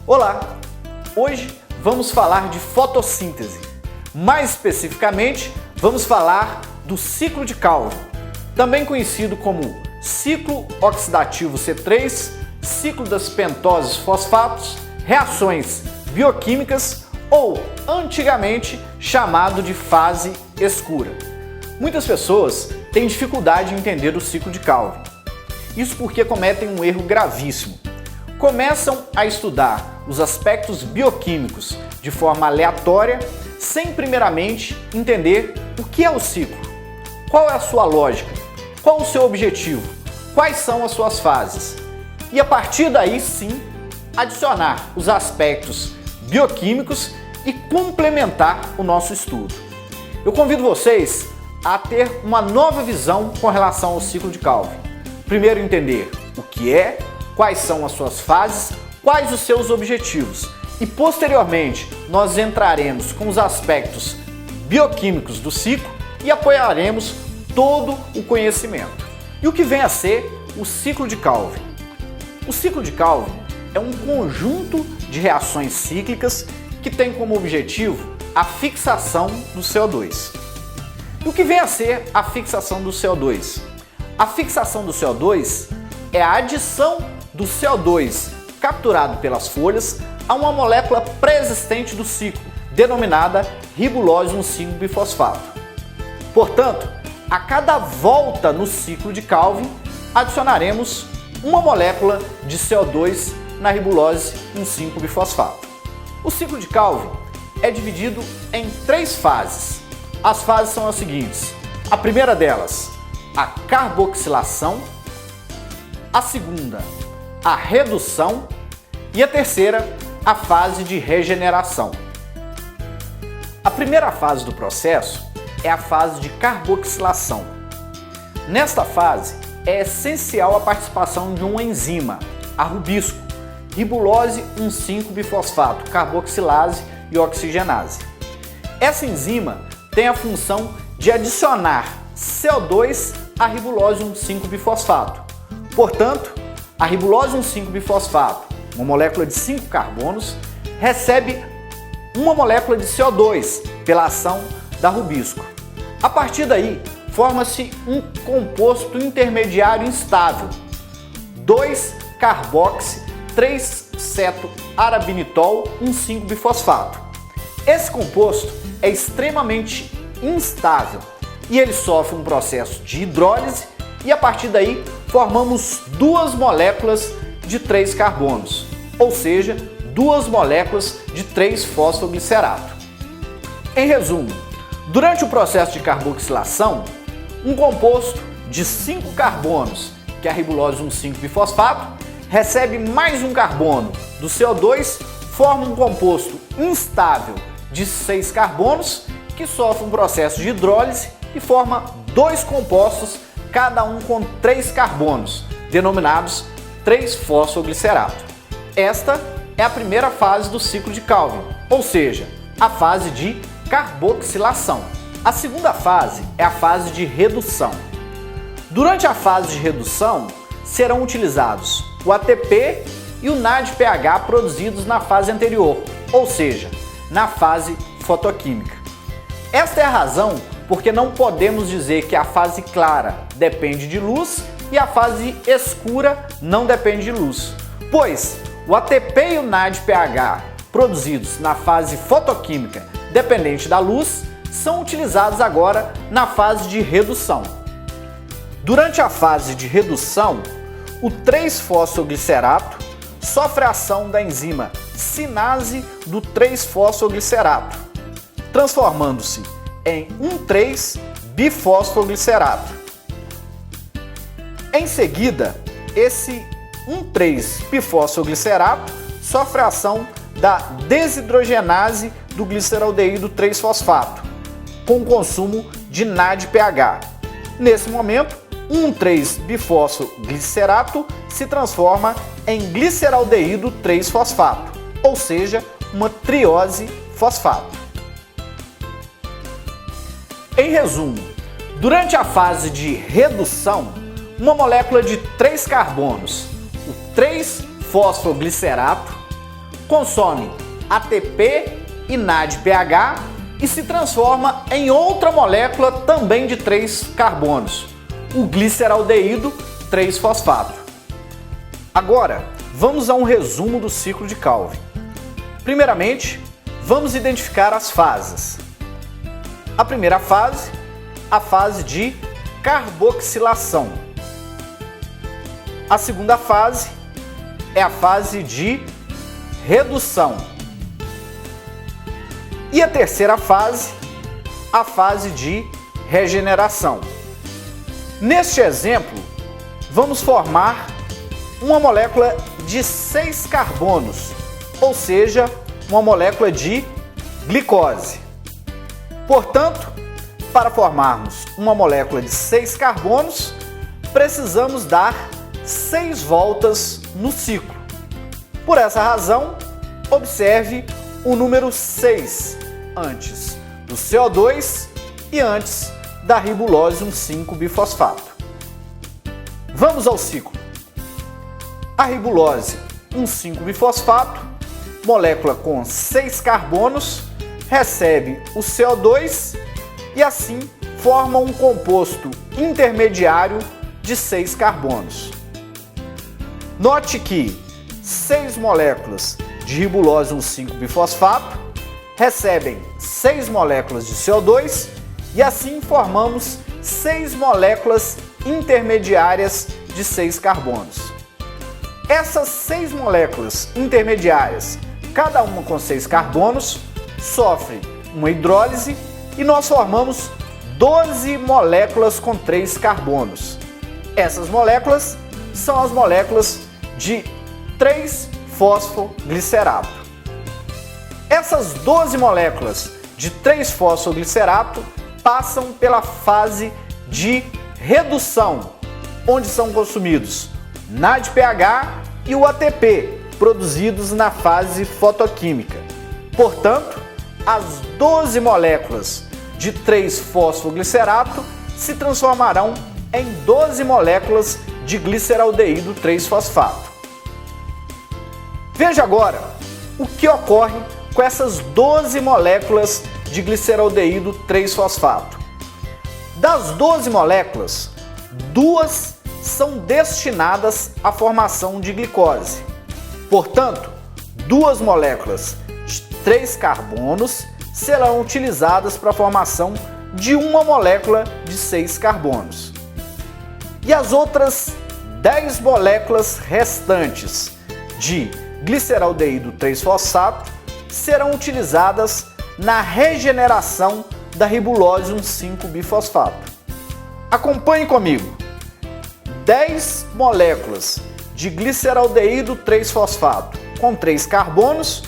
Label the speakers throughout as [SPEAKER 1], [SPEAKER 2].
[SPEAKER 1] Olá! Hoje vamos falar de fotossíntese. Mais especificamente, vamos falar do ciclo de Calvin, também conhecido como ciclo oxidativo C3, ciclo das pentoses fosfatos, reações bioquímicas ou, antigamente, chamado de fase escura. Muitas pessoas têm dificuldade em entender o ciclo de Calvin. Isso porque cometem um erro gravíssimo. Começam a estudar os aspectos bioquímicos de forma aleatória, sem primeiramente entender o que é o ciclo, qual é a sua lógica, qual o seu objetivo, quais são as suas fases. E a partir daí sim, adicionar os aspectos bioquímicos e complementar o nosso estudo. Eu convido vocês a ter uma nova visão com relação ao ciclo de Calvin. Primeiro entender o que é, quais são as suas fases, quais os seus objetivos e posteriormente nós entraremos com os aspectos bioquímicos do ciclo e apoiaremos todo o conhecimento. E o que vem a ser o ciclo de Calvin? O ciclo de Calvin é um conjunto de reações cíclicas que tem como objetivo a fixação do CO2. E o que vem a ser a fixação do CO2? A fixação do CO2 é a adição do CO2 capturado pelas folhas a uma molécula pré-existente do ciclo, denominada ribulose 1,5-bifosfato. Portanto, a cada volta no ciclo de Calvin, adicionaremos uma molécula de CO2 na ribulose 1,5-bifosfato. O ciclo de Calvin é dividido em 3 fases. As fases são as seguintes: a primeira delas, a carboxilação, a segunda, a redução e a terceira, a fase de regeneração. A primeira fase do processo é a fase de carboxilação. Nesta fase, é essencial a participação de uma enzima, a rubisco, ribulose 1,5-bifosfato, carboxilase e oxigenase. Essa enzima tem a função de adicionar CO2 à ribulose 1,5-bifosfato. Portanto, a ribulose 1,5-bifosfato, uma molécula de 5 carbonos, recebe uma molécula de CO2 pela ação da rubisco. A partir daí, forma-se um composto intermediário instável, 2-carboxi-3-ceto-arabinitol 1,5-bifosfato. Esse composto é extremamente instável e ele sofre um processo de hidrólise e a partir daí formamos 2 moléculas de 3 carbonos, ou seja, 2 moléculas de 3-fosfoglicerato. Em resumo, durante o processo de carboxilação, um composto de 5 carbonos, que é a ribulose 1,5-bifosfato, recebe mais um carbono do CO2, forma um composto instável de 6 carbonos, que sofre um processo de hidrólise e forma 2 compostos, cada um com 3 carbonos, denominados 3-fosfoglicerato. Esta é a primeira fase do ciclo de Calvin, ou seja, a fase de carboxilação. A segunda fase é a fase de redução. Durante a fase de redução, serão utilizados o ATP e o NADPH produzidos na fase anterior, ou seja, na fase fotoquímica. Esta é a razão porque não podemos dizer que a fase clara depende de luz e a fase escura não depende de luz, pois o ATP e o NADPH produzidos na fase fotoquímica dependente da luz são utilizados agora na fase de redução. Durante a fase de redução, o 3-fosfoglicerato sofre a ação da enzima cinase do 3-fosfoglicerato, transformando-se em 1,3-bifosfoglicerato. Em seguida, esse 1,3-bifosfoglicerato sofre a ação da desidrogenase do gliceraldeído 3-fosfato, com consumo de NADPH. Nesse momento, 1,3-bifosfoglicerato se transforma em gliceraldeído 3-fosfato, ou seja, uma triose fosfato. Em resumo, durante a fase de redução, uma molécula de 3 carbonos, o 3-fosfoglicerato, consome ATP e NADPH e se transforma em outra molécula também de 3 carbonos, o gliceraldeído 3-fosfato. Agora, vamos a um resumo do ciclo de Calvin. Primeiramente, vamos identificar as fases. A primeira fase, a fase de carboxilação. A segunda fase é a fase de redução. E a terceira fase, a fase de regeneração. Neste exemplo, vamos formar uma molécula de 6 carbonos, ou seja, uma molécula de glicose. Portanto, para formarmos uma molécula de 6 carbonos, precisamos dar 6 voltas no ciclo. Por essa razão, observe o número 6 antes do CO2 e antes da ribulose 1,5-bifosfato. Vamos ao ciclo. A ribulose 1,5-bifosfato, molécula com 6 carbonos, recebe o CO2 e assim forma um composto intermediário de 6 carbonos. Note que 6 moléculas de ribulose 1,5-bifosfato recebem 6 moléculas de CO2 e assim formamos 6 moléculas intermediárias de 6 carbonos. Essas 6 moléculas intermediárias, cada uma com 6 carbonos, sofrem uma hidrólise e nós formamos 12 moléculas com 3 carbonos. Essas moléculas são as moléculas de 3-fosfoglicerato. Essas 12 moléculas de 3-fosfoglicerato passam pela fase de redução, onde são consumidos NADPH e o ATP, produzidos na fase fotoquímica. Portanto, as 12 moléculas de 3-fosfoglicerato se transformarão em 12 moléculas de gliceraldeído 3-fosfato. Veja agora o que ocorre com essas 12 moléculas de gliceraldeído 3-fosfato. Das 12 moléculas, 2 são destinadas à formação de glicose. Portanto, 2 moléculas de 3 carbonos serão utilizadas para a formação de uma molécula de 6 carbonos. E as outras 10 moléculas restantes de gliceraldeído 3-fosfato serão utilizadas na regeneração da ribulose 1,5-bifosfato. Acompanhe comigo. 10 moléculas de gliceraldeído 3-fosfato com 3 carbonos,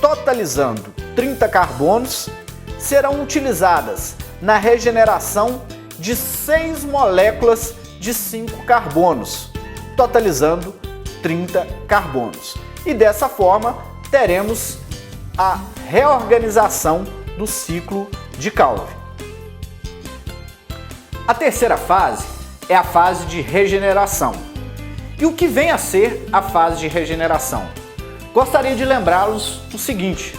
[SPEAKER 1] totalizando 30 carbonos, serão utilizadas na regeneração de 6 moléculas de 5 carbonos, totalizando 30 carbonos. E dessa forma, teremos a reorganização do ciclo de Calvin. A terceira fase é a fase de regeneração. E o que vem a ser a fase de regeneração? Gostaria de lembrá-los do seguinte: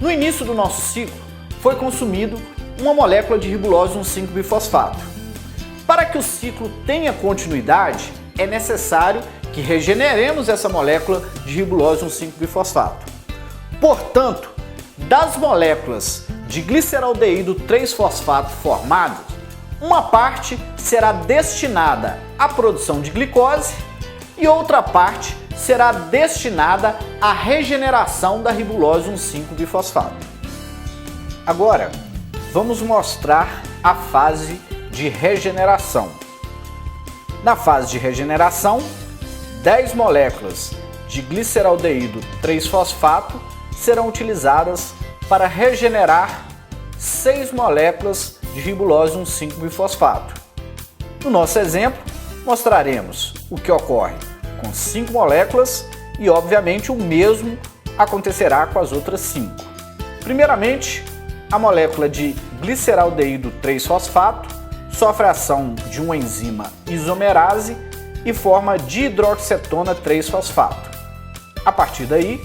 [SPEAKER 1] no início do nosso ciclo foi consumido uma molécula de ribulose 1,5-bifosfato. Para que o ciclo tenha continuidade, é necessário que regeneremos essa molécula de ribulose 1,5-bifosfato. Portanto, das moléculas de gliceraldeído 3-fosfato formadas, uma parte será destinada à produção de glicose e outra parte será destinada à regeneração da ribulose 1,5-bifosfato. Agora, vamos mostrar a fase de regeneração. Na fase de regeneração, 10 moléculas de gliceraldeído 3-fosfato serão utilizadas para regenerar 6 moléculas de ribulose 1,5-bifosfato. No nosso exemplo, mostraremos o que ocorre com 5 moléculas e, obviamente, o mesmo acontecerá com as outras 5. Primeiramente, a molécula de gliceraldeído 3-fosfato sofre a ação de uma enzima isomerase e forma dihidroxetona 3-fosfato. A partir daí,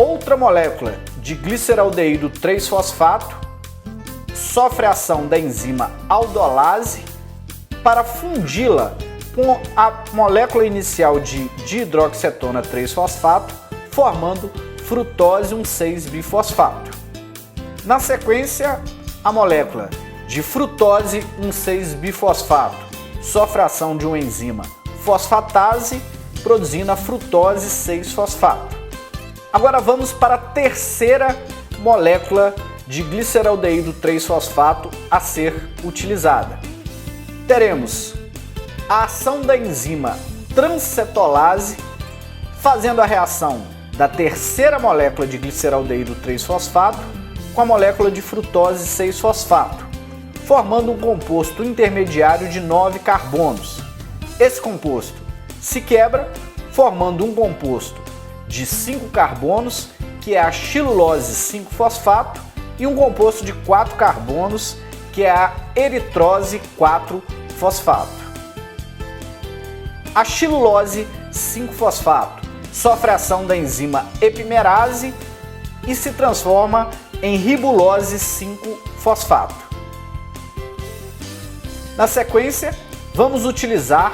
[SPEAKER 1] outra molécula de gliceraldeído 3-fosfato sofre a ação da enzima aldolase para fundi-la com a molécula inicial de dihidroxicetona 3-fosfato, formando frutose 1,6-bifosfato. Na sequência, a molécula de frutose 1,6-bifosfato sofre a ação de uma enzima fosfatase, produzindo a frutose 6-fosfato. Agora vamos para a terceira molécula de gliceraldeído 3-fosfato a ser utilizada. Teremos a ação da enzima transcetolase, fazendo a reação da terceira molécula de gliceraldeído 3-fosfato com a molécula de frutose 6-fosfato, formando um composto intermediário de 9 carbonos. Esse composto se quebra, formando um composto de 5 carbonos, que é a xilulose 5-fosfato, e um composto de 4 carbonos, que é a eritrose 4-fosfato. A xilulose 5-fosfato sofre a ação da enzima epimerase e se transforma em ribulose 5-fosfato. Na sequência, vamos utilizar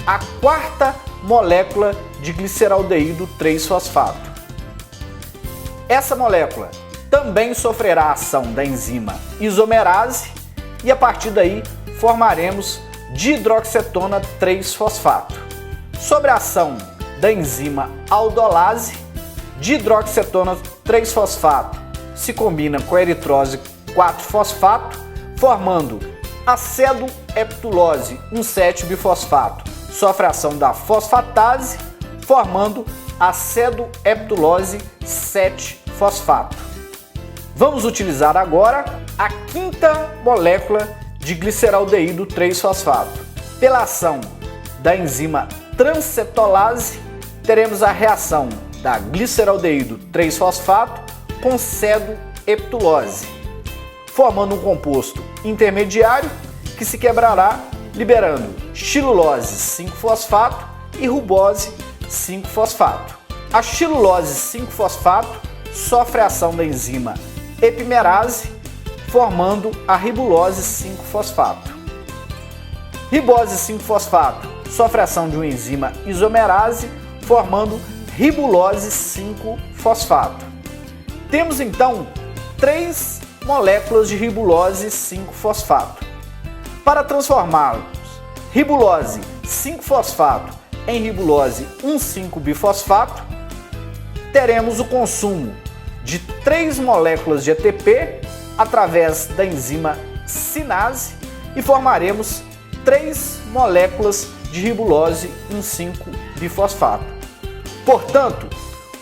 [SPEAKER 1] a quarta molécula de gliceraldeído 3-fosfato. Essa molécula também sofrerá a ação da enzima isomerase e a partir daí formaremos dihidroxicetona 3-fosfato. Sobre a ação da enzima aldolase, dihidroxicetona 3-fosfato se combina com a eritrose 4-fosfato, formando acedoheptulose 1,7-bifosfato. Sofre a ação da fosfatase, formando acedoheptulose 7-fosfato. Vamos utilizar agora a quinta molécula de gliceraldeído 3-fosfato. Pela ação da enzima transcetolase, teremos a reação da gliceraldeído 3-fosfato com cedoheptulose, formando um composto intermediário que se quebrará, liberando xilulose 5-fosfato e rubose 5-fosfato. A xilulose 5-fosfato sofre a ação da enzima epimerase, formando a ribulose 5-fosfato. Ribose 5-fosfato sofre a ação de uma enzima isomerase, formando ribulose 5-fosfato. Temos então 3 moléculas de ribulose 5-fosfato. Para transformarmos ribulose 5-fosfato em ribulose 1,5-bifosfato, teremos o consumo de 3 moléculas de ATP através da enzima cinase e formaremos 3 moléculas de ribulose 1,5-bifosfato. Portanto,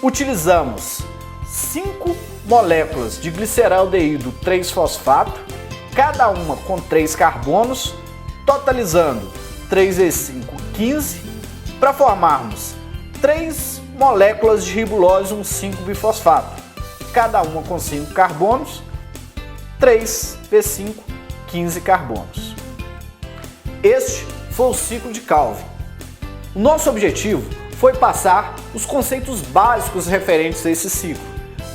[SPEAKER 1] utilizamos 5 moléculas de gliceraldeído 3-fosfato, cada uma com 3 carbonos, totalizando 3 vezes 5, 15, para formarmos 3 moléculas de ribulose 1,5-bifosfato, cada uma com 5 carbonos, 3 vezes 5, 15 carbonos. Este foi o ciclo de Calvin. O nosso objetivo foi passar os conceitos básicos referentes a esse ciclo,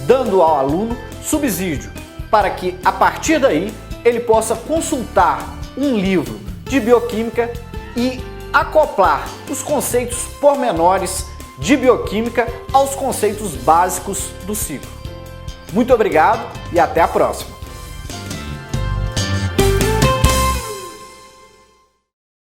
[SPEAKER 1] dando ao aluno subsídio para que, a partir daí, ele possa consultar um livro de bioquímica e acoplar os conceitos pormenores de bioquímica aos conceitos básicos do ciclo. Muito obrigado e até a próxima!